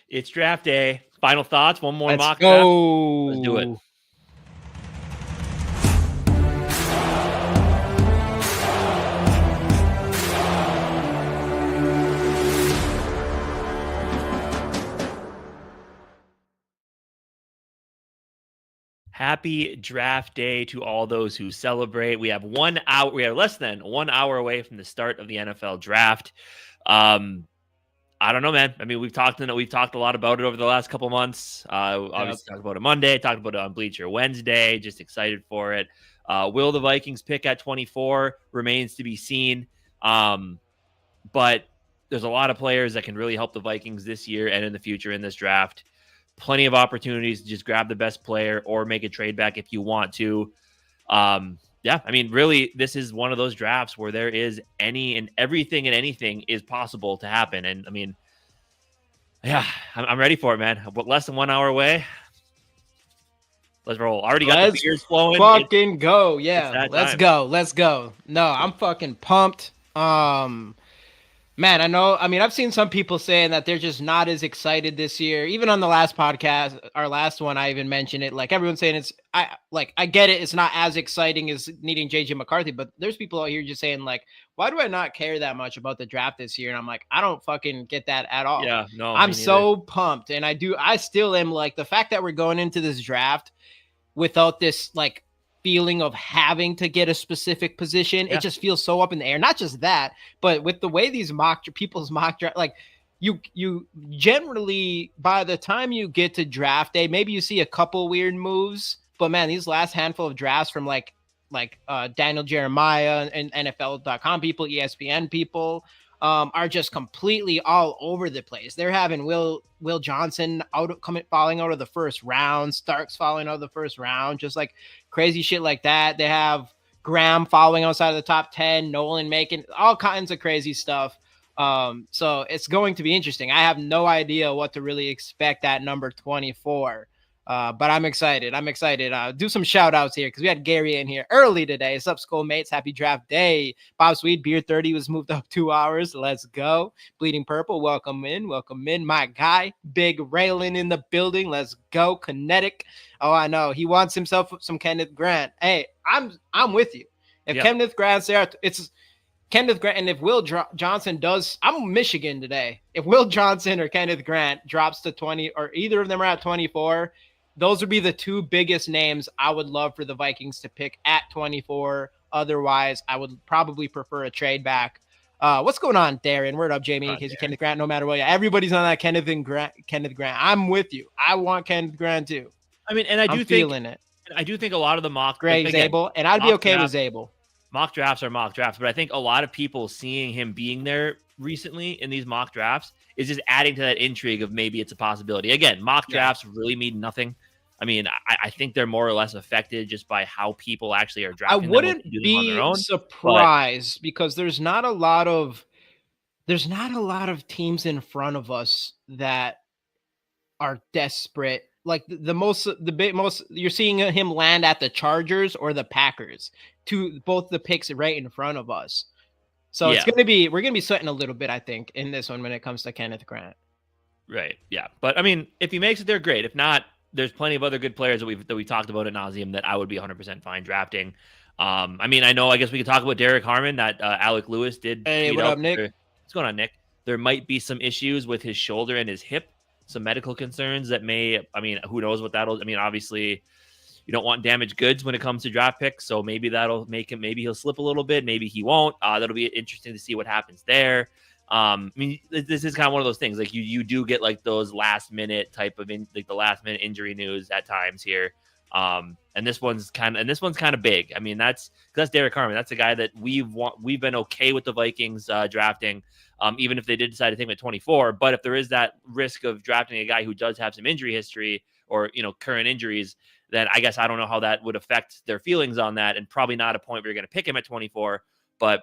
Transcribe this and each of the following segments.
It's draft day. Final thoughts. One more Let's mock go. draft. Let's do it. Happy draft day to all those who celebrate. We have 1 hour. We are less than 1 hour away from the start of the NFL draft. I don't know, man. I mean, we've talked a lot about it over the last couple months. Obviously, talked about it Monday, talked about it on Bleacher Wednesday. Just excited for it. Will the Vikings pick at 24? Remains to be seen. But there's a lot of players that can really help the Vikings this year and in the future in this draft. Plenty of opportunities to just grab the best player or make a trade back if you want to. Yeah, I mean, really, this is one of those drafts where there is everything and anything is possible to happen. And I mean, yeah, I'm ready for it, man. But less than 1 hour away. Let's roll. Already got the beers flowing. Fucking go. Yeah, let's go. No, I'm fucking pumped. Man, I've seen some people saying that they're just not as excited this year. Even on the last podcast, our last one, I even mentioned it. Like, everyone's saying I get it. It's not as exciting as needing JJ McCarthy, but there's people out here just saying, like, why do I not care that much about the draft this year? And I'm like, I don't fucking get that at all. Yeah, no, I'm so pumped. And I still am, like, the fact that we're going into this draft without this, like, feeling of having to get a specific position. It just feels so up in the air. Not just that, but with the way these people's mock draft, like, you generally, by the time you get to draft day, maybe you see a couple weird moves, but man, these last handful of drafts from like Daniel Jeremiah and NFL.com people, ESPN people, are just completely all over the place. They're having Will Johnson falling out of the first round, Starks falling out of the first round, just like crazy shit like that. They have Graham falling outside of the top 10, Nolan making all kinds of crazy stuff. So it's going to be interesting. I have no idea what to really expect at number 24. But I'm excited. Do some shout outs here because we had Gary in here early today. What's up, Skol mates? Happy draft day. Bob Sweet, Beer 30 was moved up 2 hours. Let's go. Bleeding Purple, welcome in. My guy, Big Raylan in the building. Let's go. Kinetic. Oh, I know. He wants himself some Kenneth Grant. Hey, I'm with you. If Kenneth Grant's there, it's Kenneth Grant. And if Will Johnson does, I'm Michigan today. If Will Johnson or Kenneth Grant drops to 20, or either of them are at 24, those would be the two biggest names I would love for the Vikings to pick at 24. Otherwise, I would probably prefer a trade back. What's going on, Darren? Word up, Jamie, in case you Kenneth Grant, no matter what. Everybody's on that Kenneth Grant. I'm with you. I want Kenneth Grant too. I mean, and I'm feeling it. I do think a lot of the mock Zabel, and I'd be okay with Zabel. Mock drafts are mock drafts, but I think a lot of people seeing him being there recently in these mock drafts is just adding to that intrigue of maybe it's a possibility. Again, mock drafts really mean nothing. I mean, I think they're more or less affected just by how people actually are drafting. I wouldn't be surprised because there's not a lot of teams in front of us that are desperate. Like the most you're seeing him land at the Chargers or the Packers, to both the picks right in front of us. So we're going to be sweating a little bit, I think, in this one when it comes to Kenneth Grant. Right. Yeah. But I mean, if he makes it there, great. If not, there's plenty of other good players that we talked about ad nauseum that I would be 100% fine drafting. I mean, I guess we could talk about Derek Harmon that Alec Lewis did. Hey, what up, Nick? What's going on, Nick? There might be some issues with his shoulder and his hip, some medical concerns that who knows what that'll, obviously you don't want damaged goods when it comes to draft picks. So maybe that'll make him, maybe he'll slip a little bit. Maybe he won't. That'll be interesting to see what happens there. This is kind of one of those things, like you do get like those last minute type of the last minute injury news at times here. And this one's kind of big. I mean, that's Derek Harmon. That's a guy that we've been okay with the Vikings drafting, even if they did decide to take him at 24. But if there is that risk of drafting a guy who does have some injury history or, current injuries, then I guess I don't know how that would affect their feelings on that, and probably not a point where you're going to pick him at 24. But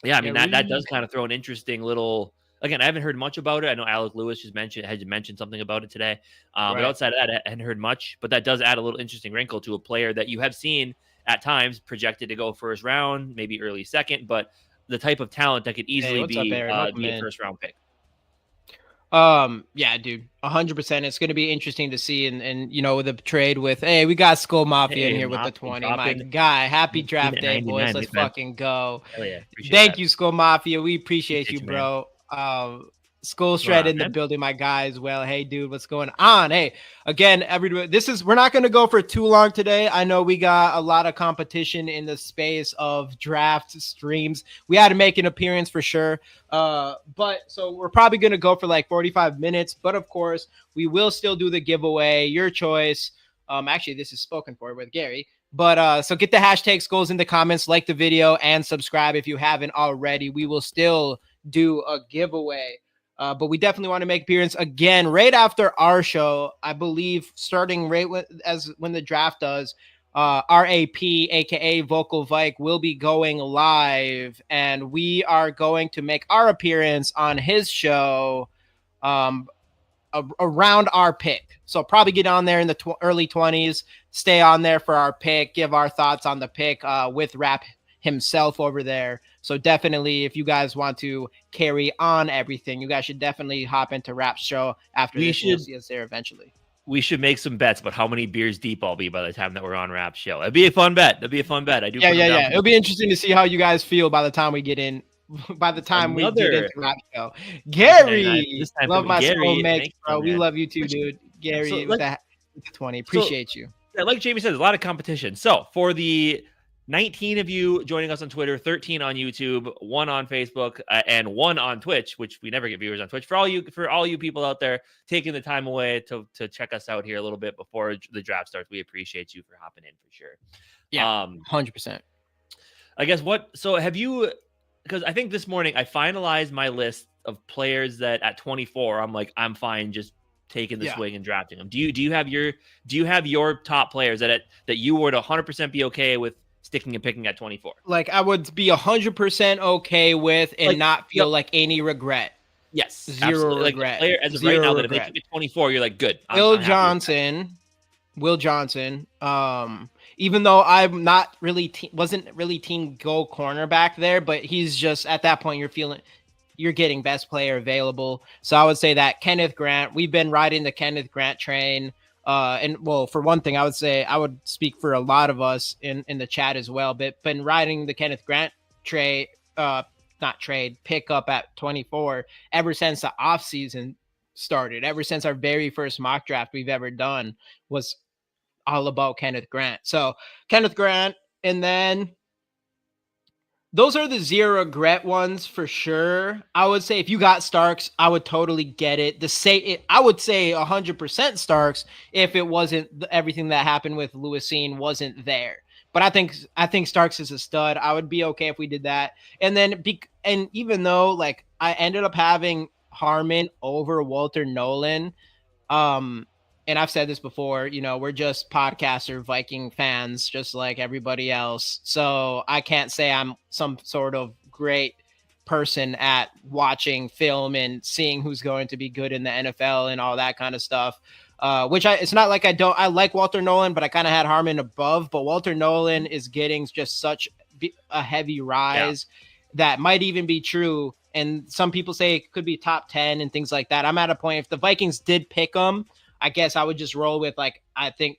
yeah, that does kind of throw an interesting little. Again, I haven't heard much about it. I know Alec Lewis had mentioned something about it today. Right. But outside of that, I hadn't heard much. But that does add a little interesting wrinkle to a player that you have seen at times projected to go first round, maybe early second, but the type of talent that could easily be a first round pick. Yeah, dude, 100%. It's going to be interesting to see. And, the trade with, hey, we got Skol Mafia in Hey, here with the Mafia 20. My dropping guy, happy 19 draft at day, boys. 99. Let's Nice, man. fucking go. Hell yeah. Appreciate Thank that. you, Skol Mafia. We appreciate you, Appreciate you, man. bro. Skull What's going Shred on, in the man? building, my guy as well. Hey, dude, what's going on? Hey, again, everybody, we're not going to go for too long today. I know we got a lot of competition in the space of draft streams. We had to make an appearance for sure. But so we're probably going to go for like 45 minutes. But of course, we will still do the giveaway, your choice. Actually, this is spoken for with Gary. But so get the hashtag Skulls in the comments, like the video, and subscribe if you haven't already. We will still do a giveaway. But we definitely want to make appearance again right after our show. I believe starting right when the draft does. RAP, aka Vocal Vike, will be going live, and we are going to make our appearance on his show around our pick. So probably get on there in the early 20s, stay on there for our pick, give our thoughts on the pick with Rap himself over there. So definitely, if you guys want to carry on everything, you guys should definitely hop into Rap's show after this. You'll see us there eventually. We should make some bets about how many beers deep I'll be by the time that we're on Rap's show. That'd be a fun bet. I do. Yeah. It'll be interesting to see how you guys feel by the time we get in. By the time we get into Rap show, Gary, love my Skol mix, bro. We love you too, dude. Gary, with the 20, appreciate you. Yeah, like Jamie said, there's a lot of competition. So for the 19 of you joining us on Twitter, 13 on YouTube, 1 on Facebook, and 1 on Twitch, which we never get viewers on Twitch. For all you people out there taking the time away to check us out here a little bit before the draft starts, we appreciate you for hopping in for sure. Yeah, 100%. I guess so have you? Because I think this morning I finalized my list of players that at 24 I'm fine just taking the swing and drafting them. Do you have your top players that you would 100% be okay with sticking and picking at 24? Like I would be 100% okay with and not feel like any regret. Yes, zero regret. Player, as of right now, that if they pick at 24, you're like good. Will Johnson. Even though I'm not really wasn't really team go cornerback there, but he's just at that point you're getting best player available. So I would say that Kenneth Grant. We've been riding the Kenneth Grant train. And well, for one thing, I would say I would speak for a lot of us in the chat as well, but been riding the Kenneth Grant pick up at 24 ever since the offseason started. Ever since our very first mock draft we've ever done was all about Kenneth Grant. So Kenneth Grant, and then those are the zero regret ones for sure. I would say if you got Starks, I would totally get it. I would say 100% Starks if it wasn't everything that happened with Lewisine wasn't there. But I think Starks is a stud. I would be okay if we did that. And then and even though like I ended up having Harmon over Walter Nolan, and I've said this before, we're just podcaster Viking fans, just like everybody else. So I can't say I'm some sort of great person at watching film and seeing who's going to be good in the NFL and all that kind of stuff. It's not like I like Walter Nolan, but I kind of had Harmon above. But Walter Nolan is getting just such a heavy rise that might even be true. And some people say it could be top 10 and things like that. I'm at a point, if the Vikings did pick him, I guess I would just roll with I think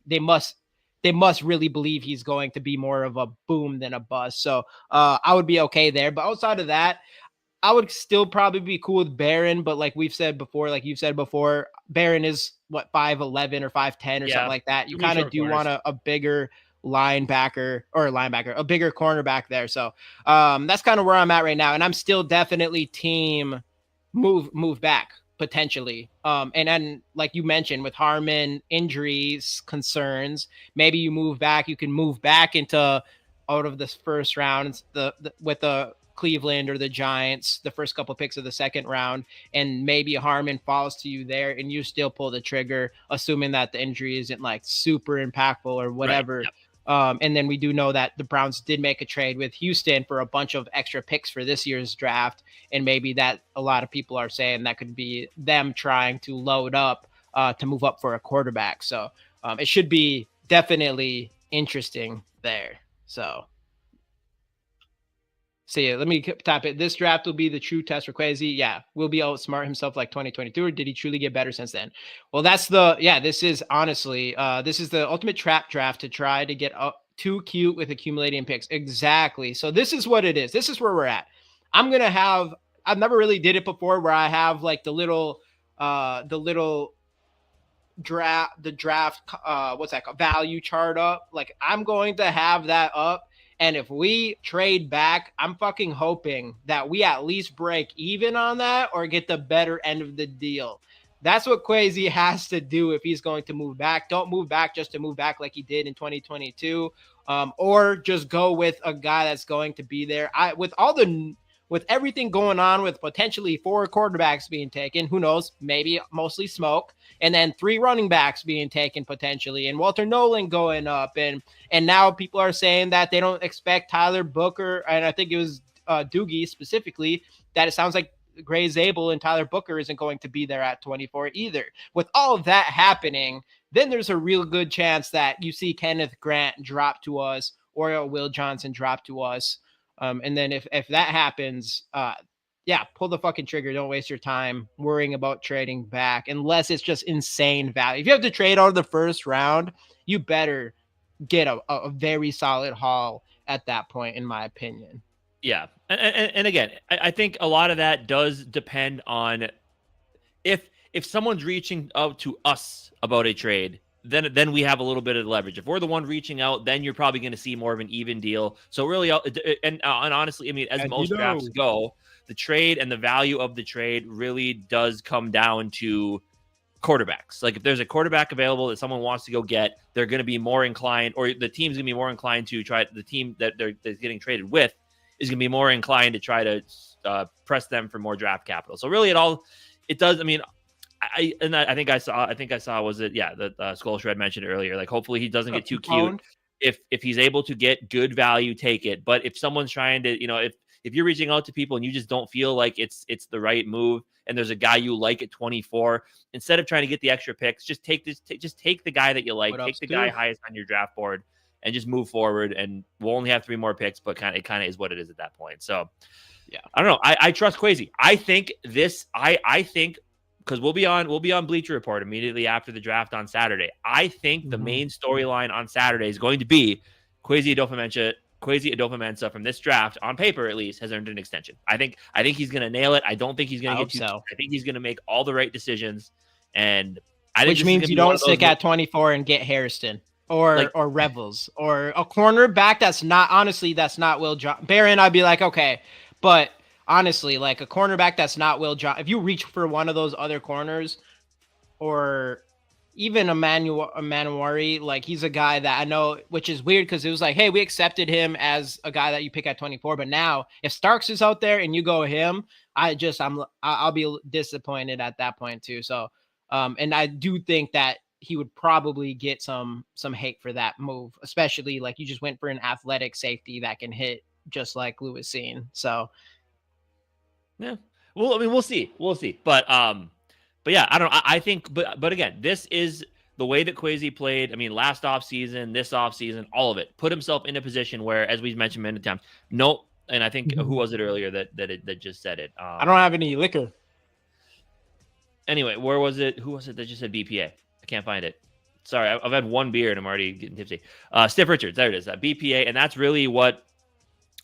they must really believe he's going to be more of a boom than a bust. So I would be okay there. But outside of that, I would still probably be cool with Barron. But like you've said before, Barron is 5'11" or 5'10" or something like that. You kind of do want a bigger linebacker, a bigger cornerback there. So that's kind of where I'm at right now. And I'm still definitely team move back. Potentially. And then like you mentioned with Harmon injuries concerns, maybe you can move back into out of this first round with the Cleveland or the Giants, the first couple picks of the second round, and maybe Harmon falls to you there and you still pull the trigger, assuming that the injury isn't like super impactful or whatever. Right. Yep. And then we do know that the Browns did make a trade with Houston for a bunch of extra picks for this year's draft. And maybe that a lot of people are saying that could be them trying to load up to move up for a quarterback. So it should be definitely interesting there. So See, let me tap it. This draft will be the true test for Kwesi. Yeah, will be outsmart himself like 2022, or did he truly get better since then? Well, this is honestly, this is the ultimate trap draft to try to get up too cute with accumulating picks. Exactly. So this is what it is. This is where we're at. I've never really did it before where I have like the little draft what's that called, value chart up. Like I'm going to have that up, and if we trade back, I'm fucking hoping that we at least break even on that or get the better end of the deal. That's what Kwesi has to do if he's going to move back. Don't move back just to move back like he did in 2022, or just go with a guy that's going to be there. With everything going on, with potentially 4 quarterbacks being taken, who knows, maybe mostly smoke, and then 3 running backs being taken potentially, and Walter Nolan going up, and now people are saying that they don't expect Tyler Booker, and I think it was Doogie specifically, that it sounds like Gray Zabel and Tyler Booker isn't going to be there at 24 either. With all of that happening, then there's a real good chance that you see Kenneth Grant drop to us or Will Johnson drop to us. And then if that happens, pull the fucking trigger. Don't waste your time worrying about trading back unless it's just insane value. If you have to trade out of the first round, you better get a very solid haul at that point, in my opinion. Yeah. And again, I think a lot of that does depend on if someone's reaching out to us about a trade, then we have a little bit of leverage. If we're the one reaching out, then you're probably going to see more of an even deal. So really, and honestly, I mean, as most drafts go, the trade and the value of the trade really does come down to quarterbacks. Like if there's a quarterback available that someone wants to go get, they're going to be more inclined, or the team's going to be more inclined to try. The team that they're getting traded with is going to be more inclined to try to press them for more draft capital. So really, it does. I mean. I think I saw was it the Skol Shred mentioned earlier, like hopefully he doesn't get too cute. If he's able to get good value, take it. But if someone's trying to, if you're reaching out to people and you just don't feel like it's the right move, and there's a guy you like at 24, instead of trying to get the extra picks, just take the guy that you like, take the guy highest on your draft board, and just move forward. And we'll only have 3 more picks, but it kind of is what it is at that point. So yeah, I don't know. I trust Kwesi. I think because we'll be on Bleacher Report immediately after the draft on Saturday. I think the main storyline on Saturday is going to be Kwesi Adofo-Mensah from this draft, on paper at least, has earned an extension. I think he's going to nail it. I don't think he's going to get too. So. I think he's going to make all the right decisions, and I think which means you don't stick at 24 and get Hairston or Revels or a cornerback that's not Will Johnson. Barron, I'd be like, okay, but. Honestly, like a cornerback that's not Will Johnson, if you reach for one of those other corners, or even Manuari, like he's a guy that I know, which is weird because it was like, hey, we accepted him as a guy that you pick at 24, but now if Starks is out there and you go him, I'll be disappointed at that point too. So, and I do think that he would probably get some hate for that move, especially like you just went for an athletic safety that can hit just like Lewis Seen. So. Yeah. Well, I mean, we'll see. But yeah, I don't know. I think, but again, this is the way that Kwesi played. I mean, last offseason, this offseason, all of it, put himself in a position where, as we've mentioned many times, and I think who was it earlier that just said it? I don't have any liquor. Anyway, where was it? Who was it that just said BPA? I can't find it. Sorry, I've had one beer and I'm already getting tipsy. Stiff Richards, there it is. BPA, and that's really what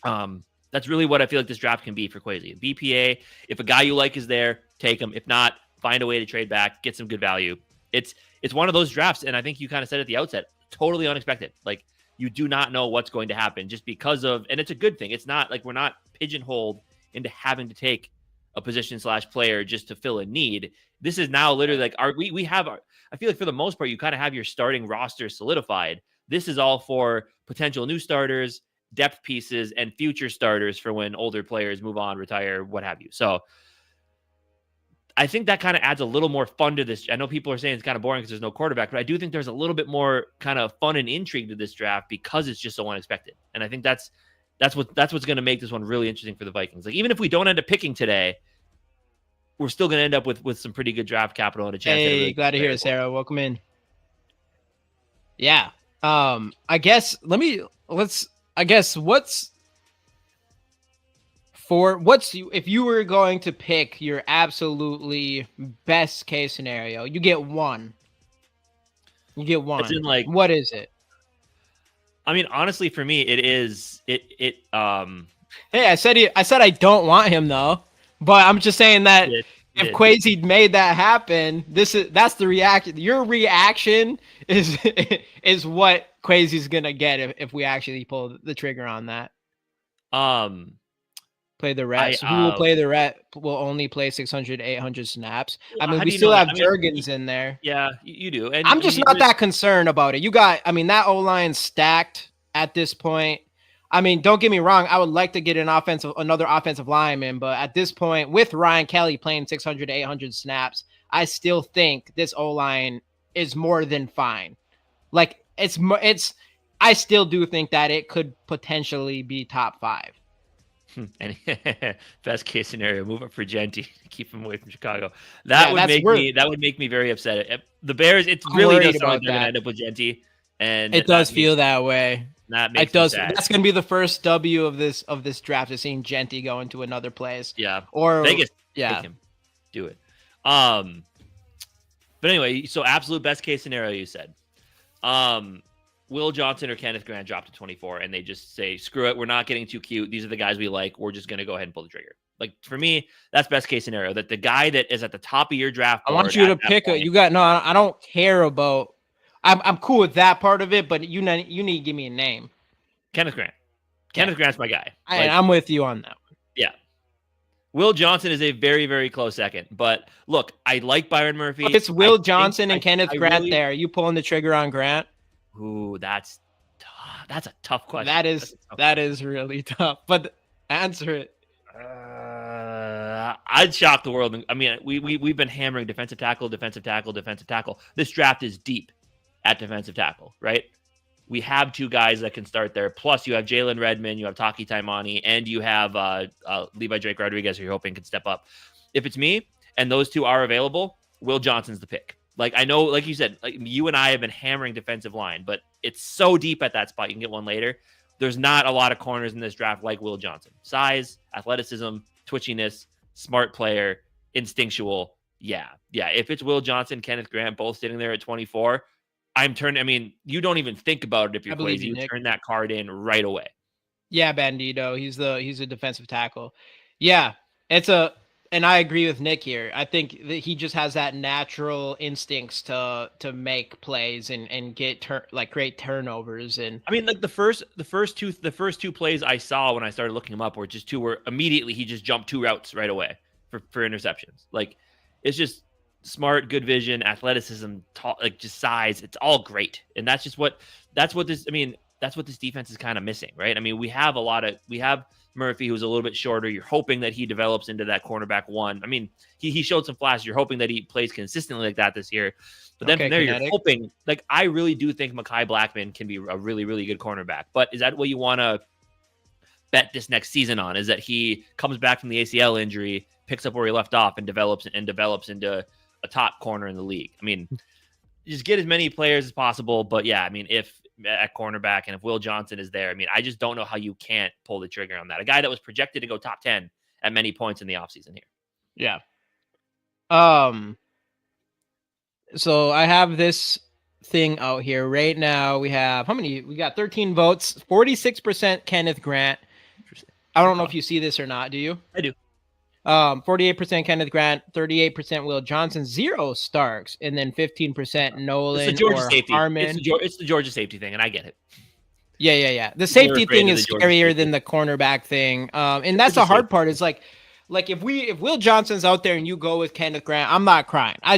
I feel like this draft can be for Kwesi. BPA, if a guy you like is there, take him. If not, find a way to trade back, get some good value. It's one of those drafts, and I think you kind of said at the outset, totally unexpected. Like, you do not know what's going to happen just because of, and it's a good thing. It's not like we're not pigeonholed into having to take a position/player just to fill a need. This is now literally like we have our, I feel like for the most part, you kind of have your starting roster solidified. This is all for potential new starters, depth pieces, and future starters for when older players move on, retire, what have you. So I think that kind of adds a little more fun to this. I know people are saying it's kind of boring because there's no quarterback, but I do think there's a little bit more kind of fun and intrigue to this draft because it's just so unexpected. And I think that's what's going to make this one really interesting for the Vikings. Like, even if we don't end up picking today, we're still going to end up with some pretty good draft capital and a chance. Hey, glad to hear it, Sarah. Welcome in. Yeah. I guess what's if you were going to pick your absolutely best case scenario, you get one. You get one. As in, like, what is it? I mean, honestly, for me, it is it. Hey, I said I don't want him though, but I'm just saying that if Quasi made that happen, that's the reaction. Your reaction is what Quasi's gonna get if we actually pull the trigger on that. Play the ret. So who will play the ret will only play 600, 800 snaps. I mean, we still have Jurgens in there. Yeah, you do. And I'm just not that concerned about it. That O-line's stacked at this point. I mean, don't get me wrong. I would like to get another offensive lineman, but at this point, with Ryan Kelly playing 600 to 800 snaps, I still think this O-line is more than fine. Like I still do think that it could potentially be top 5. And best case scenario, move up for Genty, keep him away from Chicago. That would make me very upset. The Bears, it's really does sound like they're gonna end up with Genty, and it does feel that way. That makes it sad. That's gonna be the first W of this draft, is seeing Genty go into another place. Yeah, or Vegas, take him, do it. But anyway, so absolute best case scenario, you said. Will Johnson or Kenneth Grant drop to 24 and they just say, screw it, we're not getting too cute. These are the guys we like. We're just going to go ahead and pull the trigger. Like, for me, that's best case scenario, that the guy that is at the top of your draft board, I want you to pick I don't care about, I'm cool with that part of it, but you need to give me a name. Kenneth Grant. Kenneth Grant's my guy. I'm with you on that one. Yeah. Will Johnson is a very, very close second. But look, I like Byron Murphy. If it's Will Johnson and Kenneth Grant there, are you pulling the trigger on Grant? Ooh, that's a tough question. That is really tough. But answer it. I'd shock the world. I mean, we've been hammering defensive tackle. This draft is deep at defensive tackle, right? We have 2 guys that can start there. Plus, you have Jalen Redmond, you have Taki Taimani, and you have Levi Drake Rodriguez, who you're hoping can step up. If it's me and those 2 are available, Will Johnson's the pick. Like, I know, like you said, like, you and I have been hammering defensive line, but it's so deep at that spot. You can get one later. There's not a lot of corners in this draft like Will Johnson. Size, athleticism, twitchiness, smart player, instinctual. Yeah. If it's Will Johnson, Kenneth Grant, both sitting there at 24, you don't even think about it if you're Quasi. You turn that card in right away. Yeah, Bandito. He's a defensive tackle. Yeah, and I agree with Nick here. I think that he just has that natural instincts to make plays and get create turnovers. And I mean, like the first two plays I saw when I started looking him up were just 2 where immediately he just jumped 2 routes right away for interceptions. Like, it's just smart, good vision, athleticism, just size. It's all great, and that's what this defense is kind of missing, right? I mean, we have Murphy, who's a little bit shorter. You're hoping that he develops into that cornerback 1. I mean, he showed some flashes. You're hoping that he plays consistently like that this year. But then from there, you're hoping, like, I really do think Mekhi Blackman can be a really, really good cornerback. But is that what you want to bet this next season on? Is that he comes back from the ACL injury, picks up where he left off, and develops into a top corner in the league? I mean, just get as many players as possible. But yeah, I mean, if at cornerback and if Will Johnson is there, I mean, I just don't know how you can't pull the trigger on that. A guy that was projected to go top 10 at many points in the offseason here. Yeah. So I have this thing out here right now. We have we got 13 votes, 46% Kenneth Grant. I don't know if you see this or not. Do you? I do. 48% Kenneth Grant, 38% Will Johnson, 0 Starks, and then 15% Nolan or Harmon. It's the Georgia safety thing, and I get it. Yeah. The safety thing is scarier than the cornerback thing. And that's the hard part. Is like if Will Johnson's out there and you go with Kenneth Grant, I'm not crying. I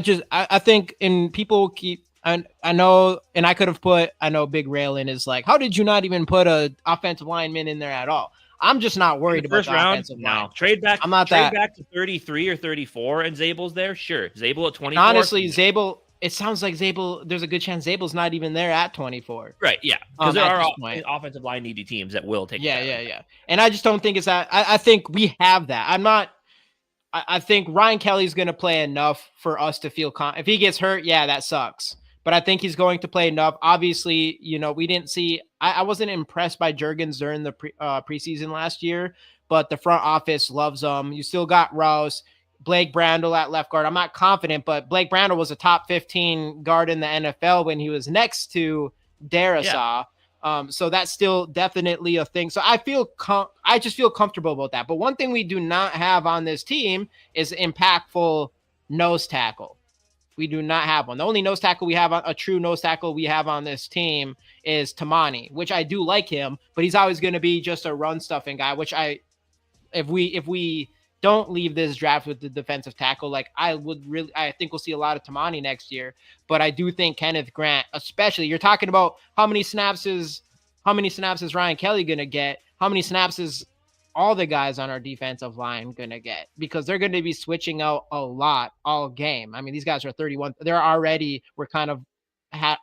think, and people keep, I know, and I could have put, I know Big Raylin is like, how did you not even put a offensive lineman in there at all? I'm just not worried about the offensive line. No, trade back to 33 or 34 and Zabel's there. Sure. Zabel at 24. Honestly, Zabel, it sounds like Zabel, there's a good chance Zabel's not even there at 24. Right, yeah. Because there are offensive line needy teams that will take Yeah. And I just don't think it's that. I think we have that. I think Ryan Kelly's going to play enough for us to feel if he gets hurt, yeah, that sucks. but I think he's going to play enough. Obviously, we didn't see. I wasn't impressed by Jurgens during the preseason last year, but the front office loves him. You still got Rouse, Blake Brandel at left guard. I'm not confident, but Blake Brandel was a top 15 guard in the NFL when he was next to Darisaw. So that's still definitely a thing. So I just feel comfortable about that. But one thing we do not have on this team is impactful nose tackle. We do not have one. The only nose tackle we have, a true nose tackle we have on this team, is Tamani, which I do like him, but he's always going to be just a run stuffing guy, which if we don't leave this draft with the defensive tackle, like I think we'll see a lot of Tamani next year. But I do think Kenneth Grant, especially, you're talking about how many snaps is Ryan Kelly going to get? How many snaps is all the guys on our defensive line going to get? Because they're going to be switching out a lot all game. I mean, these guys are 31. We're kind of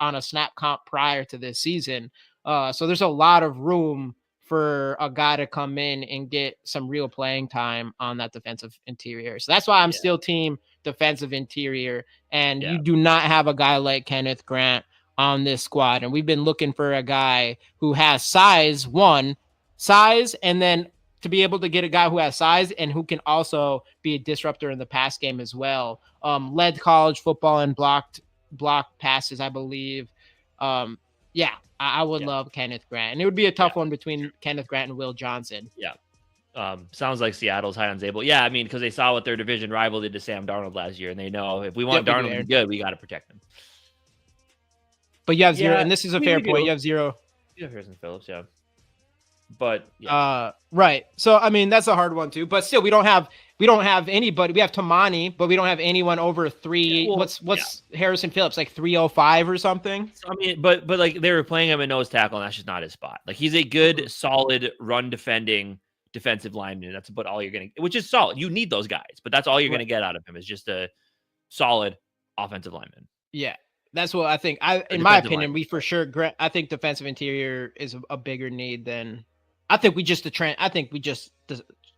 on a snap comp prior to this season. So there's a lot of room for a guy to come in and get some real playing time on that defensive interior. So that's why I'm still team defensive interior. And you do not have a guy like Kenneth Grant on this squad. And we've been looking for a guy who has size, and then to be able to get a guy who has size and who can also be a disruptor in the pass game as well. Led college football and blocked passes, I believe. I would love Kenneth Grant. And it would be a tough one between Kenneth Grant and Will Johnson. Yeah. Sounds like Seattle's high on Zabel. Yeah, I mean, because they saw what their division rival did to Sam Darnold last year, and they know if we want Darnold to be good, we got to protect him. But you have zero, and this is a fair point. You have zero. You have Harrison Phillips, But right. So I mean, that's a hard one too. But still, we don't have anybody. We have Tamani, but we don't have anyone over 3. What's Harrison Phillips, like 305 or something? I mean, but like they were playing him at nose tackle, and that's just not his spot. Like he's a good, solid run defending defensive lineman. That's about all you're getting, which is solid. You need those guys, but that's all you're going to get out of him is just a solid offensive lineman. Yeah. That's what I think. In my opinion, we for sure. I think defensive interior is a bigger need than. I think we just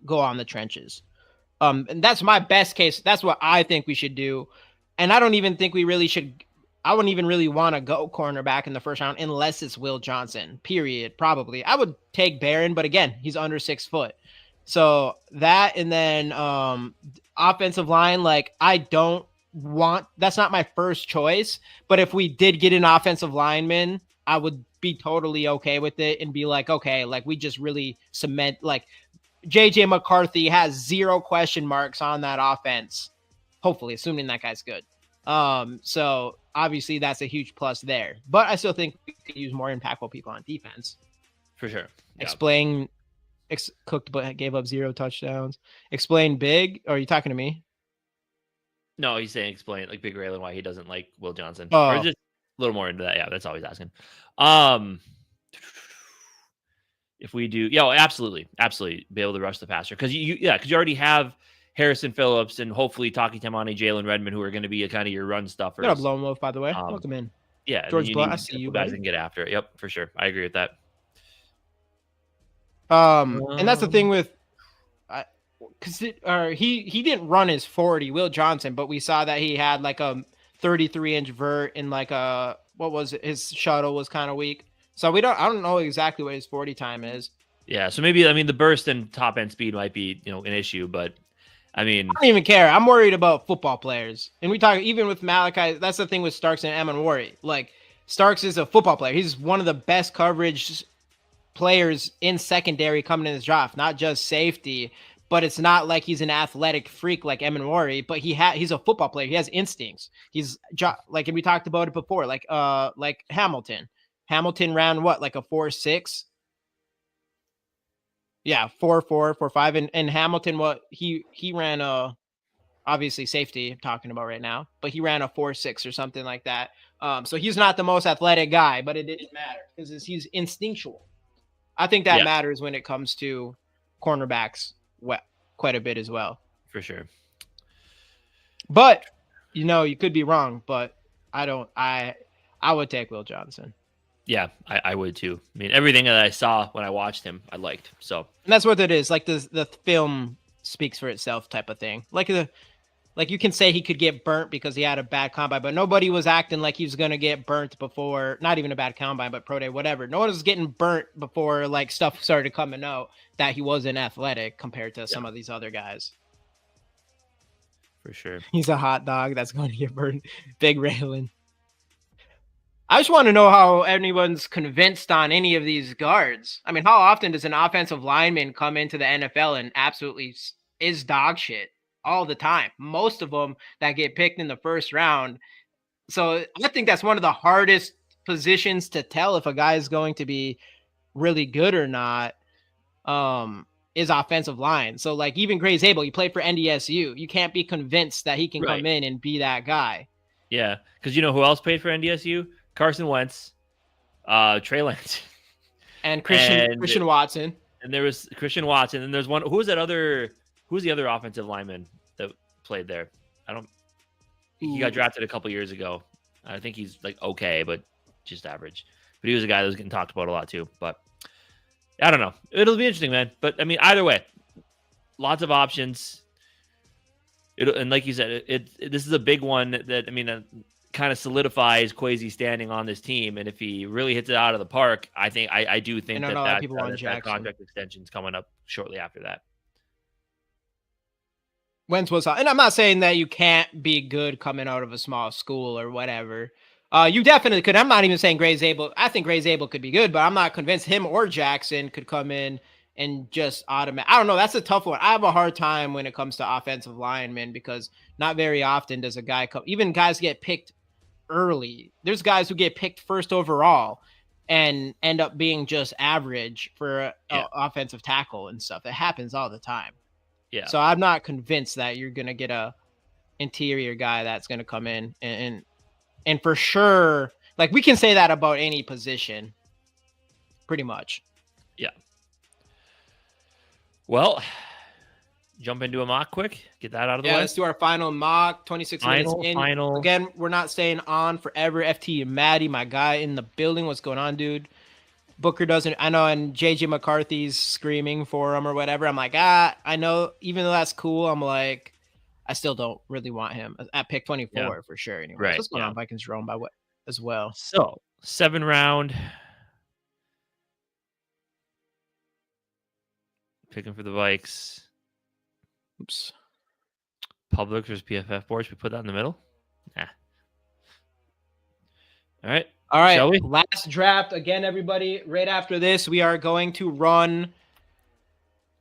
go on the trenches, and that's my best case. That's what I think we should do, and I don't even think we really should. I wouldn't even really want to go cornerback in the first round unless it's Will Johnson. Period. Probably I would take Barron, but again, he's under 6 foot. So that, and then offensive line, like that's not my first choice, but if we did get an offensive lineman, I would be totally okay with it and be like, okay, like we just really cement, like JJ McCarthy has 0 question marks on that offense, hopefully, assuming that guy's good. So obviously that's a huge plus there, but I still think we could use more impactful people on defense. For sure. Cooked, but gave up 0 touchdowns. Explain big. Or are you talking to me? No, he's saying explain like Big Raylan why he doesn't like Will Johnson. Oh. Or just a little more into that. Yeah, that's all he's asking. If we do, absolutely be able to rush the passer because you already have Harrison Phillips and hopefully Taki Tamani, Jalen Redmond, who are going to be kind of your run stuffers. Got a blown off, by the way. Welcome in. Yeah, George Blunt, I see you guys, and get after it. Yep, for sure. I agree with that. And that's the thing with. Because he didn't run his 40, Will Johnson, but we saw that he had like a 33-inch vert and like his shuttle was kind of weak. So I don't know exactly what his 40 time is. Yeah, so maybe the burst and top end speed might be an issue, but I mean, I don't even care. I'm worried about football players, and we talk even with Malachi. That's the thing with Starks and Amenwari. Like Starks is a football player. He's one of the best coverage players in secondary coming in this draft, not just safety. But it's not like he's an athletic freak like Amenwari, but he's a football player. He has instincts. He's like, and we talked about it before, like Hamilton. Hamilton ran what, like a 4.6? Yeah, 4.4, 4.5. And Hamilton, what he ran obviously safety I'm talking about right now, but he ran a 4.6 or something like that. So he's not the most athletic guy, but it didn't matter because he's instinctual. I think that matters when it comes to cornerbacks. Quite a bit as well, for sure. But you could be wrong. But I would take Will Johnson. Yeah, I would too. I mean, everything that I saw when I watched him, I liked. So, and that's what it is. Like the film speaks for itself, type of thing. Like like you can say he could get burnt because he had a bad combine, but nobody was acting like he was going to get burnt before, not even a bad combine, but pro day, whatever. No one was getting burnt before like stuff started coming out that he wasn't athletic compared to some of these other guys. For sure. He's a hot dog that's going to get burnt. Big Raylan. I just want to know how anyone's convinced on any of these guards. I mean, how often does an offensive lineman come into the NFL and absolutely is dog shit all the time? Most of them that get picked in the first round. So I think that's one of the hardest positions to tell if a guy is going to be really good or not, is offensive line. So like even Gray Zabel, he played for NDSU. You can't be convinced that he can come in and be that guy. Yeah, because you know who else played for NDSU? Carson Wentz, Trey Lance, and Christian Watson. And there was Christian Watson, and there's one. Who was the other offensive lineman that played there? He got drafted a couple years ago. I think he's like okay, but just average. But he was a guy that was getting talked about a lot too. But I don't know. It'll be interesting, man. But I mean, either way, lots of options. And like you said, this is a big one that I mean, kind of solidifies Kwesi standing on this team. And if he really hits it out of the park, I do think that contract extension is coming up shortly after that. Wentz was, and I'm not saying that you can't be good coming out of a small school or whatever. You definitely could. I'm not even saying Gray Zabel. I think Gray Zabel could be good, but I'm not convinced him or Jackson could come in and just automatic. I don't know. That's a tough one. I have a hard time when it comes to offensive linemen because not very often does a guy come. Even guys get picked early. There's guys who get picked first overall and end up being just average for offensive tackle and stuff. It happens all the time. Yeah. So I'm not convinced that you're gonna get a interior guy that's gonna come in and for sure, like we can say that about any position, pretty much. Yeah. Well, jump into a mock quick. Get that out of the way. Let's do our final mock. 26 minutes in. Again, we're not staying on forever. FT and Maddie, my guy in the building. What's going on, dude? Booker doesn't. I know, and JJ McCarthy's screaming for him or whatever. I'm like, I know. Even though that's cool, I'm like, I still don't really want him at pick 24 for sure. Anyway, right. What's going on? Vikings Jerome by what as well. So 7th round. Picking for the Vikes. Oops. Public versus PFF board. Should we put that in the middle? Nah. All right. Shall we? Last draft again, everybody. Right after this, we are going to run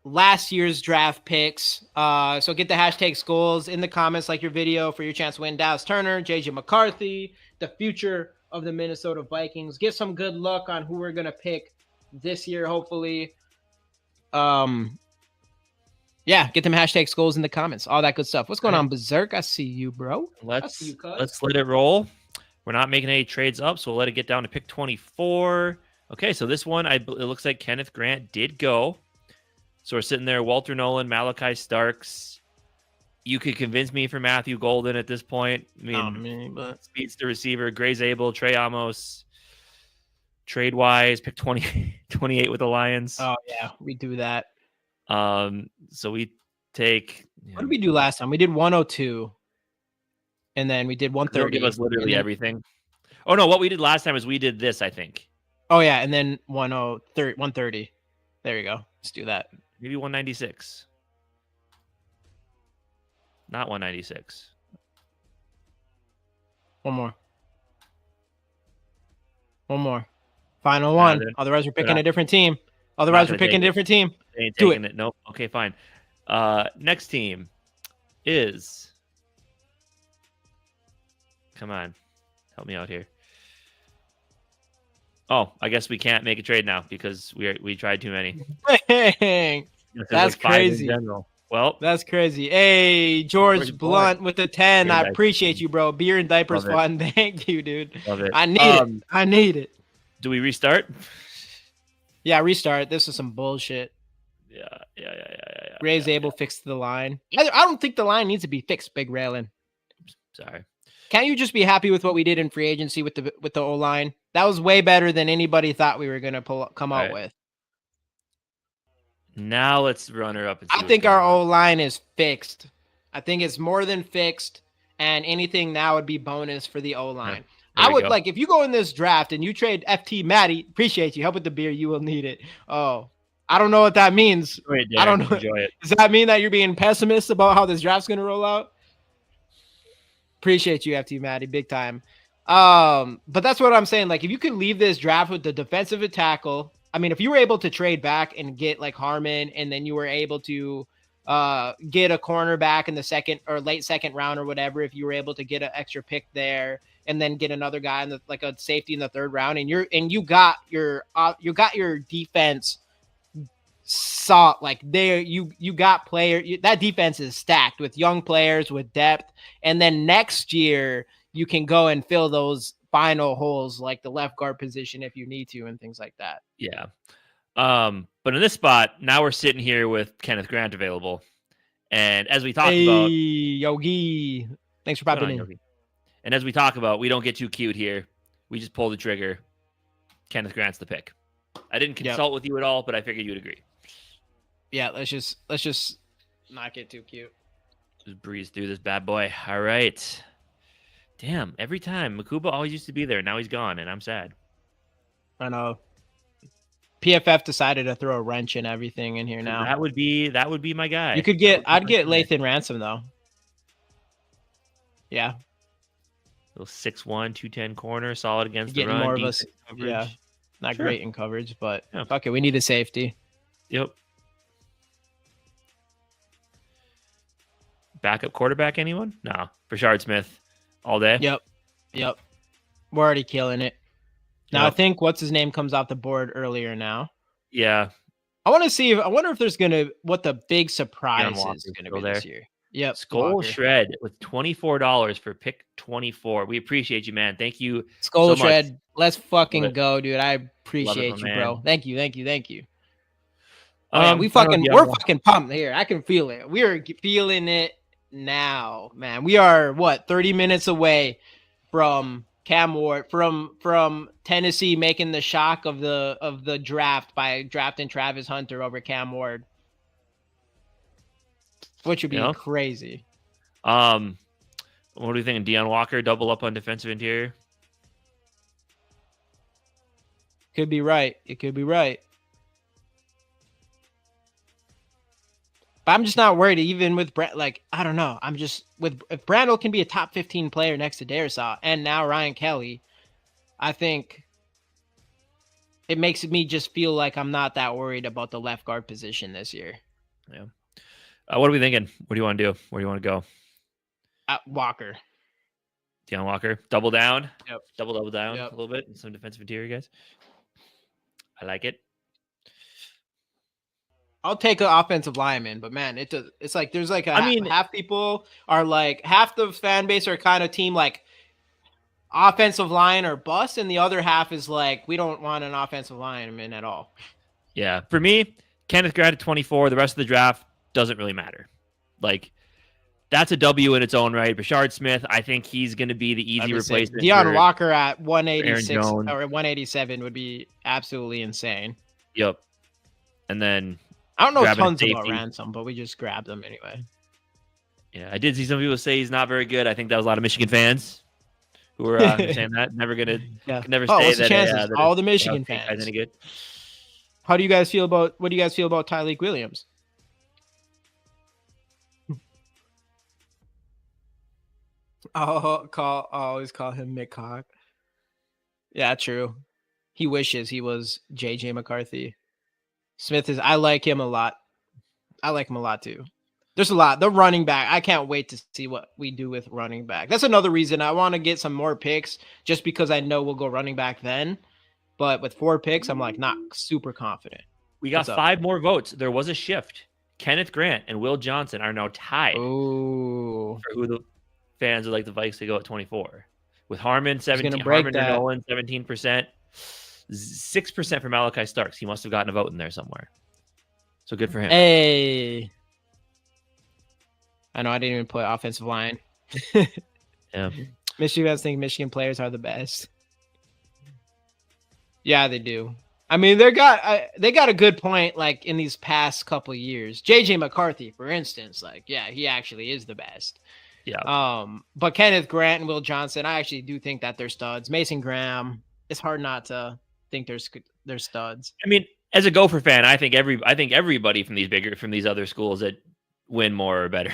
last year's draft picks. So get the hashtag Skols in the comments, like your video for your chance to win Dallas Turner, JJ McCarthy, the future of the Minnesota Vikings. Get some good luck on who we're gonna pick this year, hopefully. Get them hashtag Skols in the comments, all that good stuff. What's going on, Berserk? I see you, bro. Let's let it roll. We're not making any trades up, so we'll let it get down to pick 24. Okay, so this one, it looks like Kenneth Grant did go. So we're sitting there, Walter Nolan, Malachi Starks. You could convince me for Matthew Golden at this point. I mean, speeds the receiver, Gray Zabel, Trey Amos. Trade-wise, pick 28 with the Lions. Oh, yeah, we do that. So we take... What did we do last time? We did 102. And then we did 130. They'll give us literally everything. Oh, no, what we did last time is we did this, I think. Oh, yeah, and then 130. There you go. Let's do that. Maybe 196. Not 196. One more. Final one. Otherwise, we're picking a different team. Ain't taking it. Nope. Okay, fine. Next team is... Come on. Help me out here. Oh, I guess we can't make a trade now because we tried too many. Dang. That's crazy. Well, that's crazy. Hey, George Blunt with the 10. I appreciate you, bro. Beer and diapers fun. Thank you, dude. Love it. I need it. Do we restart? Yeah, restart. This is some bullshit. Yeah. Ray Zabel fixed the line. I don't think the line needs to be fixed, Big Raylan. Sorry. Can't you just be happy with what we did in free agency with the O-line? That was way better than anybody thought we were going to come out with. Now let's run her up. I think our O-line is fixed. I think it's more than fixed, and anything now would be bonus for the O-line. There I we would go. like if you go in this draft and you trade FT Matty, appreciate you. Help with the beer, you will need it. Oh, I don't know what that means. Enjoy it, I don't Derek. know. Enjoy it. Does that mean that you're being pessimist about how this draft's gonna roll out? Appreciate you, FT Matty, big time. But that's what I'm saying. Like, if you could leave this draft with the defensive tackle, I mean, if you were able to trade back and get like Harmon, and then you were able to get a cornerback in the second or late second round or whatever, if you were able to get an extra pick there, and then get another guy in the like a safety in the third round, and you got your defense sought like there you got that defense is stacked with young players with depth, and then next year you can go and fill those final holes like the left guard position if you need to and things like that. Yeah. But in this spot, now we're sitting here with Kenneth Grant available. And as we talked about, Yogi, thanks for popping in. Yogi. And as we talk about, we don't get too cute here. We just pull the trigger. Kenneth Grant's the pick. I didn't consult with you at all, but I figured you'd agree. Yeah, let's just not get too cute. Just breeze through this bad boy. All right. Damn, every time. Makuba always used to be there. Now he's gone, and I'm sad. I know. PFF decided to throw a wrench in everything in here now. That would be my guy. You could get I'd get Lathan Ransom though. Yeah. Little 6'1", 210 corner, solid against the run. More of us, yeah. Not great in coverage, but okay, we need a safety. Yep. Backup quarterback, anyone? No. Brashard Smith all day? Yep. We're already killing it. Now I think what's his name comes off the board earlier now. Yeah. I wonder if there's what the big surprise is gonna be this year. Yep. Skol Shred with $24 for pick 24. We appreciate you, man. Thank you. Skol Shred. Let's fucking go, dude. I appreciate you, bro. Thank you. We're fucking pumped here. I can feel it. We are feeling it now, man. We are 30 minutes away from Cam Ward from Tennessee making the shock of the draft by drafting Travis Hunter over Cam Ward, which would be crazy. What do you think? Deion Walker double up on defensive interior? Could be right. It could be right. But I'm just not worried, even with Brett. Like, I don't know. I'm just if Brandel can be a top 15 player next to Darisaw and now Ryan Kelly, I think it makes me just feel like I'm not that worried about the left guard position this year. Yeah. What are we thinking? What do you want to do? Where do you want to go? Walker. Deion Walker. Double down. Yep. Double down a little bit. And some defensive interior guys. I like it. I'll take an offensive lineman, but man, it's like there's like half people are like half the fan base are kind of team like offensive line or bust, and the other half is like we don't want an offensive lineman at all. Yeah, for me, Kenneth Grant at 24. The rest of the draft doesn't really matter. Like that's a W in its own right. Brashard Smith, I think he's going to be the easy replacement. Deion Walker at 186 or 187 would be absolutely insane. Yep, and then. I don't know tons about Ransom, but we just grabbed him anyway. Yeah, I did see some people say he's not very good. I think that was a lot of Michigan fans who were saying that. Never say that. All the Michigan fans. Any good. What do you guys feel about Tyleek Williams? I always call him Mick Hawk. Yeah, true. He wishes he was JJ McCarthy. Smith I like him a lot. I like him a lot too. There's a lot. The running back. I can't wait to see what we do with running back. That's another reason I want to get some more picks just because I know we'll go running back then. But with 4 picks, I'm like not super confident. We got 5 more votes. There was a shift. Kenneth Grant and Will Johnson are now tied. Ooh. For who the fans would like the Vikes to go at 24. With Harmon 17, Harmon and Nolan 17%. 6% for Malachi Starks. He must have gotten a vote in there somewhere. So good for him. Hey. I know I didn't even put offensive line. Yeah. Michigan fans think Michigan players are the best. Yeah, they do. I mean, they got a good point. Like in these past couple of years, JJ McCarthy, for instance, like yeah, he actually is the best. Yeah. But Kenneth Grant and Will Johnson, I actually do think that they're studs. Mason Graham, it's hard not to think they're studs. I mean, as a Gopher fan, I think everybody from these other schools that win more or better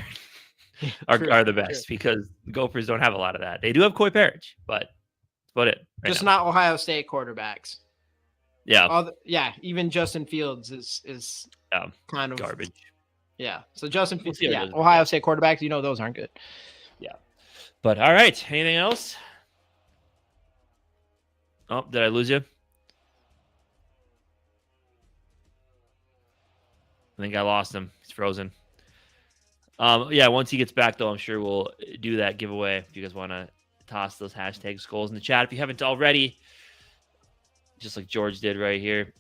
are the best because the Gophers don't have a lot of that. They do have Coy Parrish, but that's about it. Just not Ohio State quarterbacks. Yeah. Even Justin Fields is kind of garbage. Yeah. So Justin Fields, Ohio State quarterbacks, those aren't good. Yeah. But all right. Anything else? Oh, did I lose you? I think I lost him. He's frozen. Yeah, once he gets back, though, I'm sure we'll do that giveaway. If you guys want to toss those hashtag Skols in the chat, if you haven't already, just like George did right here.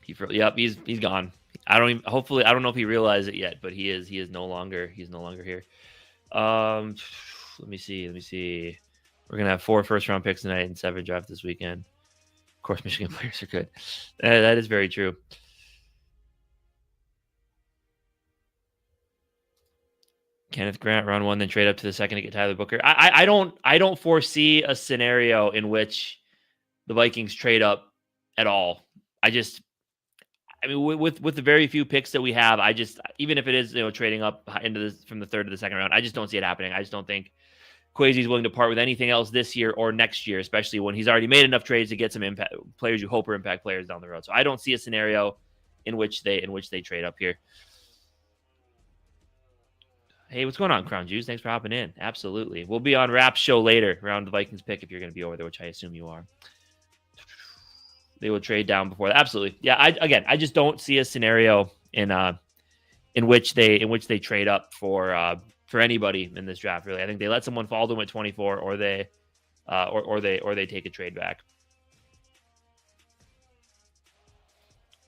Yep, he's gone. I don't know if he realized it yet, but he is no longer here. Let me see. We're gonna have 4 first-round picks tonight and 7 draft this weekend. Of course, Michigan players are good. That is very true. Kenneth Grant, round 1, then trade up to the second to get Tyler Booker. I don't foresee a scenario in which the Vikings trade up at all. I mean, with the very few picks that we have, even if it is trading up from the 3rd to the 2nd round, I just don't see it happening. I just don't think Kwesi's willing to part with anything else this year or next year, especially when he's already made enough trades to get some impact players you hope are impact players down the road. So I don't see a scenario in which they trade up here. Hey, what's going on, Crown Juice? Thanks for hopping in. Absolutely. We'll be on Rap's show later around the Vikings pick if you're going to be over there, which I assume you are. They will trade down before that. Absolutely. Yeah, I just don't see a scenario in which they trade up for anybody in this draft, really. I think they let someone fall to them at 24 or they take a trade back.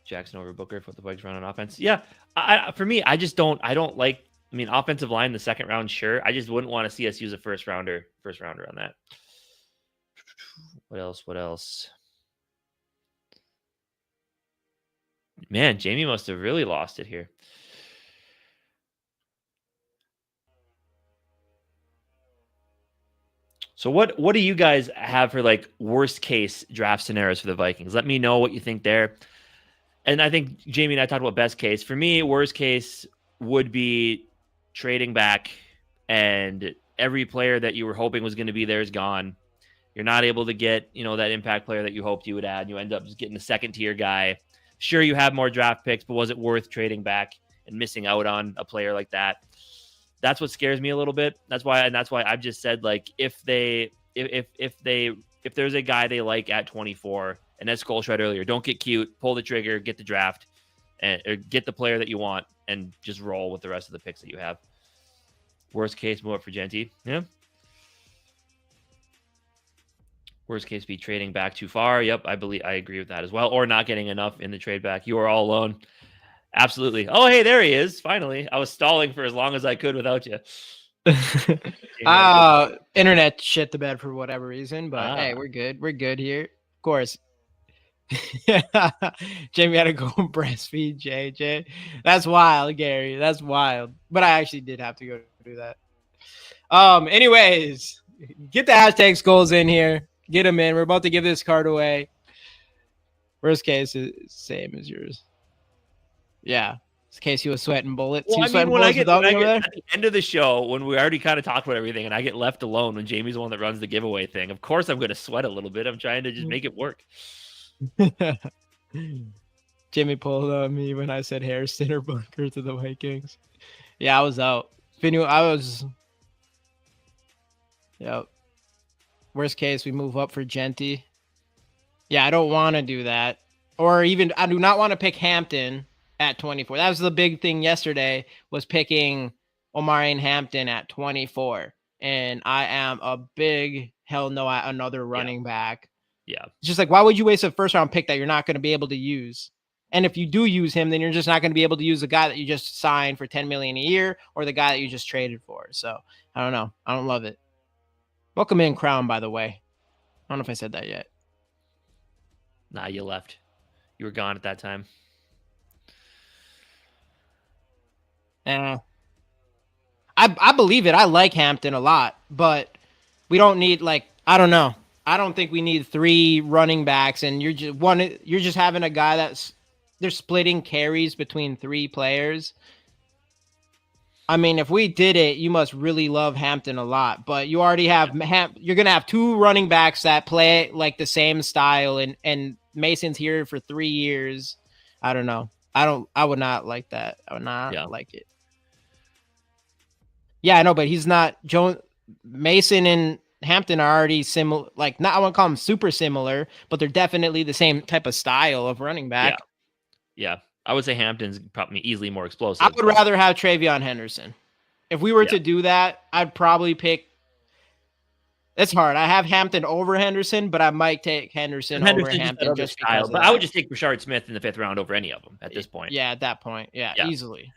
Jackson over Booker for the Vikings run on offense. Yeah, for me, I don't like. I mean, offensive line, the 2nd round, sure. I just wouldn't want to see us use a first rounder on that. What else? Man, Jamie must have really lost it here. So what do you guys have for like worst case draft scenarios for the Vikings? Let me know what you think there. And I think Jamie and I talked about best case. For me, worst case would be trading back and every player that you were hoping was going to be there is gone. You're not able to get, that impact player that you hoped you would add. You end up just getting a 2nd-tier guy. Sure, you have more draft picks, but was it worth trading back and missing out on a player like that? That's what scares me a little bit. That's why I've just said, like, if there's a guy they like at 24, and as Skol said earlier, don't get cute, pull the trigger, get the draft, or get the player that you want, and just roll with the rest of the picks that you have. Worst case, move up for Genty. Yeah. Worst case, be trading back too far. Yep, I agree with that as well. Or not getting enough in the trade back. You are all alone. Absolutely. Oh, hey, there he is. Finally. I was stalling for as long as I could without you. Internet shit the bed for whatever reason, but hey, we're good. We're good here. Of course. Jamie had to go breastfeed JJ. That's wild, Gary. That's wild. But I actually did have to go do that. Anyways, get the hashtag Skols in here. Get them in. We're about to give this card away. Worst case is same as yours. Yeah. In case you was sweating bullets. Well, when I get at the end of the show, when we already kind of talked about everything and I get left alone when Jamie's the one that runs the giveaway thing, of course I'm going to sweat a little bit. I'm trying to just make it work. Jimmy pulled on me when I said Harrison or Bunker to the Vikings. Yeah, I was out. Yep. Worst case, we move up for Genty. Yeah, I don't want to do that. Or even, I do not want to pick Hampton at 24. That was the big thing yesterday, was picking Omarion Hampton at 24. And I am a big hell no at another running back. Yeah. It's just like, why would you waste a first round pick that you're not going to be able to use? And if you do use him, then you're just not going to be able to use the guy that you just signed for $10 million a year or the guy that you just traded for. So I don't know. I don't love it. Welcome in, Crown, by the way. I don't know if I said that yet. Nah, you left. You were gone at that time. I believe it. I like Hampton a lot, but we don't need like I don't know. I don't think we need 3 running backs, and you're just having a guy that's they're splitting carries between 3 players. I mean, if we did it, you must really love Hampton a lot. But you already have you're gonna have 2 running backs that play like the same style, and Mason's here for 3 years. I don't know. I would not like that. I would not like it. Yeah, I know, but he's not. Mason and Hampton are already similar. Like, not I wouldn't call them super similar, but they're definitely the same type of style of running back. Yeah. I would say Hampton's probably easily more explosive. I would rather have Travion Henderson. If we were to do that, I'd probably pick. It's hard. I have Hampton over Henderson, but I might take Henderson over Hampton just style. But I would just take Rashard Smith in the 5th round over any of them at this point. Yeah, at that point. Yeah, easily.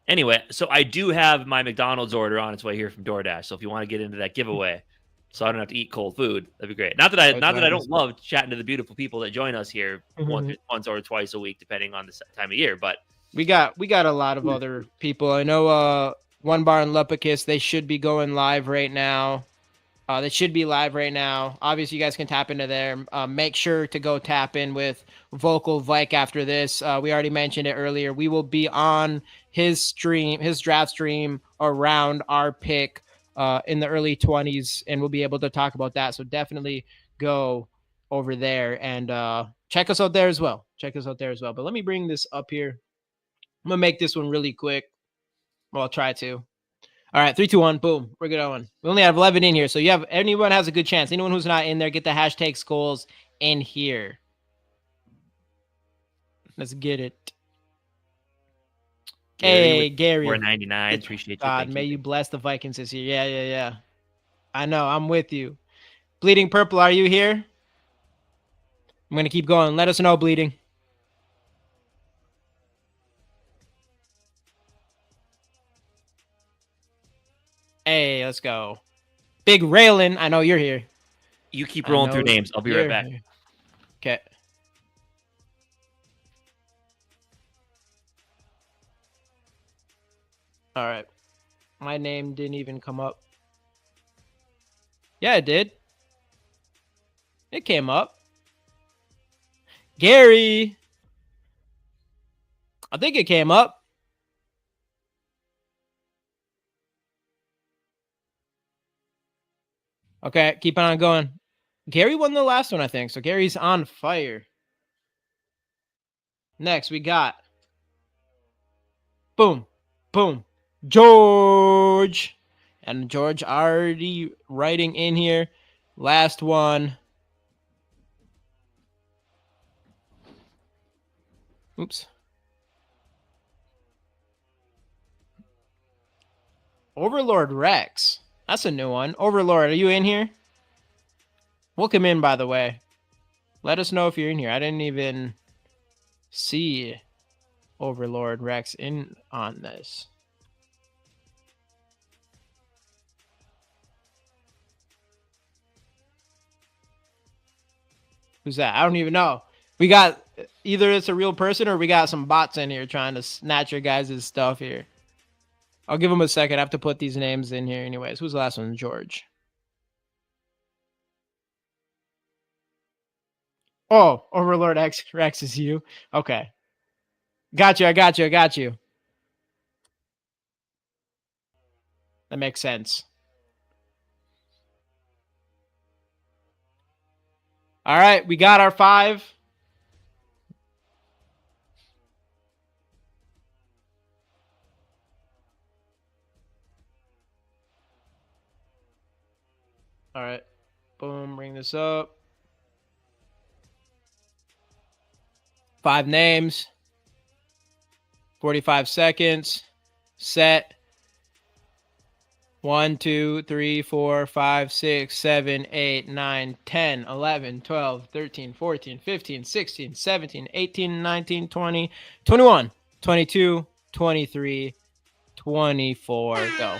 Anyway, so I do have my McDonald's order on its way here from DoorDash. So if you want to get into that giveaway, so I don't have to eat cold food, that'd be great. Not that I don't love chatting to the beautiful people that join us here once or twice a week, depending on the time of year. But we got a lot of other people. I know One Bar and Lepicus, they should be going live right now. Obviously, you guys can tap into there. Make sure to go tap in with Vocal Vike after this. We already mentioned it earlier. We will be on his draft stream around our pick in the early 20s, and we'll be able to talk about that. So definitely go over there and check us out there as well. But let me bring this up here. I'm going to make this one really quick. Well, I'll try to. All right, 3, 2, 1, boom. We're going. We only have 11 in here, so anyone has a good chance. Anyone who's not in there, get the hashtag Skols in here. Let's get it. Hey, Gary. 499. Appreciate you. God, may you bless the Vikings this year. Yeah. I know. I'm with you. Bleeding Purple, are you here? I'm going to keep going. Let us know, Bleeding. Hey, let's go. Big Raylan, I know you're here. You keep rolling through names. I'll be right back. Okay. All right. My name didn't even come up. Yeah, it did. It came up. Gary. I think it came up. Okay, keep on going. Gary won the last one, I think. So Gary's on fire. Next, we got. Boom. George. And George already writing in here. Last one. Oops. Overlord Rex. That's a new one. Overlord, are you in here? Welcome in, by the way. Let us know if you're in here. I didn't even see Overlord Rex in on this. Who's that? I don't even know. We got either it's a real person or we got some bots in here trying to snatch your guys' stuff here. I'll give him a second. I have to put these names in here anyways. Who's the last one? George. Oh, Overlord Rex is you. Okay. Got you. I got you. That makes sense. All right. We got our 5. All right. Boom. Bring this up. 5 names. 45 seconds. Set. 1, 2, 3, 4, 5, 6, 7, 8, 9, 10, 11, 12, 13, 14, 15, 16, 17, 18, 19, 20, 21, 22, 23, 24. Go.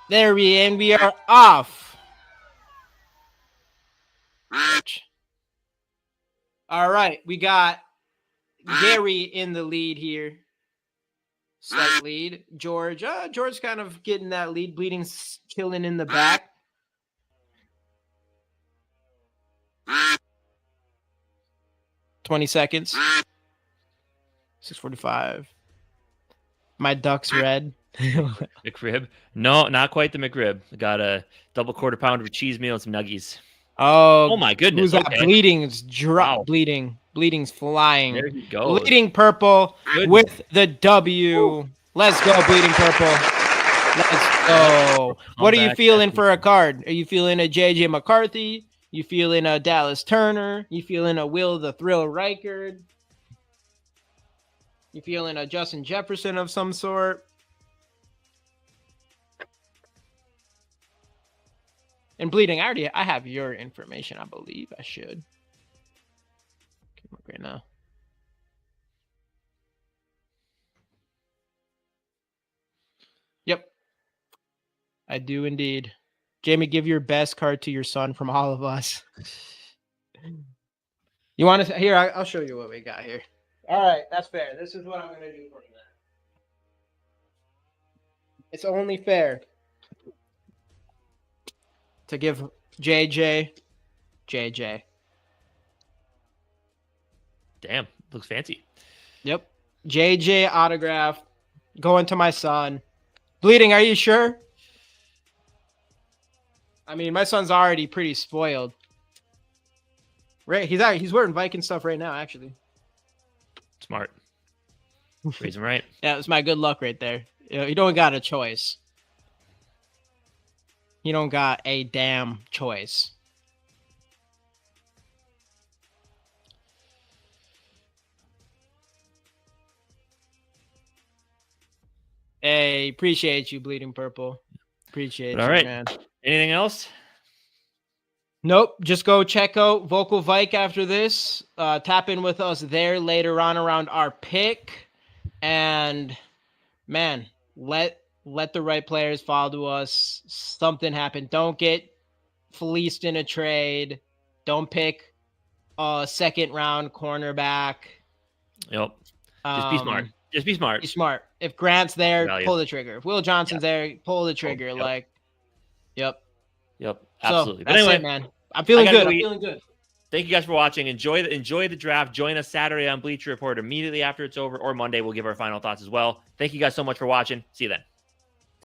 There we are off. All right, we got Gary in the lead here. Slight lead. George kind of getting that lead. Bleeding's killing in the back. $20. 6:45. My duck's red. McRib? No, not quite the McRib. I got a double quarter pounder with cheese meal and some nuggies. Oh my goodness. Who's that? Okay. Bleeding's drop. Wow. Bleeding's flying. There he goes. Bleeding purple with the W. Ooh. Let's go, Bleeding purple. Let's go. What are you feeling for a card? Are you feeling a JJ McCarthy? You feeling a Dallas Turner? You feeling a Will the Thrill Reichard? You feeling a Justin Jefferson of some sort? And Bleeding, I have your information. I believe I should. Look right now. Yep, I do indeed. Jamie, give your best card to your son from all of us. You want to? Here, I'll show you what we got here. All right, that's fair. This is what I'm going to do for you. It's only fair to give JJ. Damn, looks fancy. Yep. JJ autograph going to my son. Bleeding, are you sure? I mean, my son's already pretty spoiled. Right, he's wearing Viking stuff right now, actually. Smart. Raise him right. Yeah, it's my good luck right there. You don't got a choice. You don't got a damn choice. Hey, appreciate you, Bleeding Purple. Appreciate you, man. Anything else? Nope. Just go check out Vocal Vike after this. Tap in with us there later on around our pick. And, man, let the right players follow us. Something happened. Don't get fleeced in a trade. Don't pick a second-round cornerback. Yep. Just be smart. Just be smart. Be smart. If Grant's there, pull the trigger. If Will Johnson's there, pull the trigger. Yep. Absolutely. So, but anyway, man, I'm feeling good. I'm feeling good. Thank you guys for watching. Enjoy the draft. Join us Saturday on Bleacher Report immediately after it's over, or Monday. We'll give our final thoughts as well. Thank you guys so much for watching. See you then.